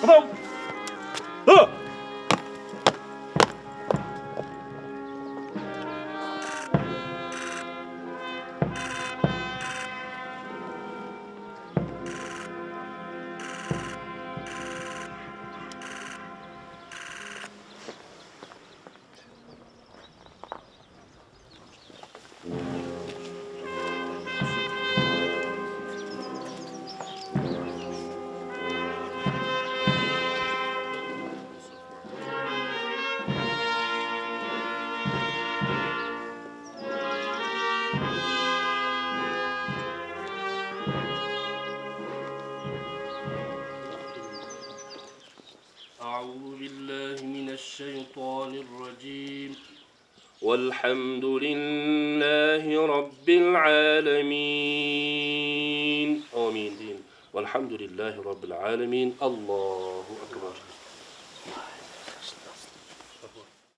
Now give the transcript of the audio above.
ครับผมเออ أعوذ بالله من الشيطان الرجيم والحمد لله رب العالمين آمين والحمد لله رب العالمين الله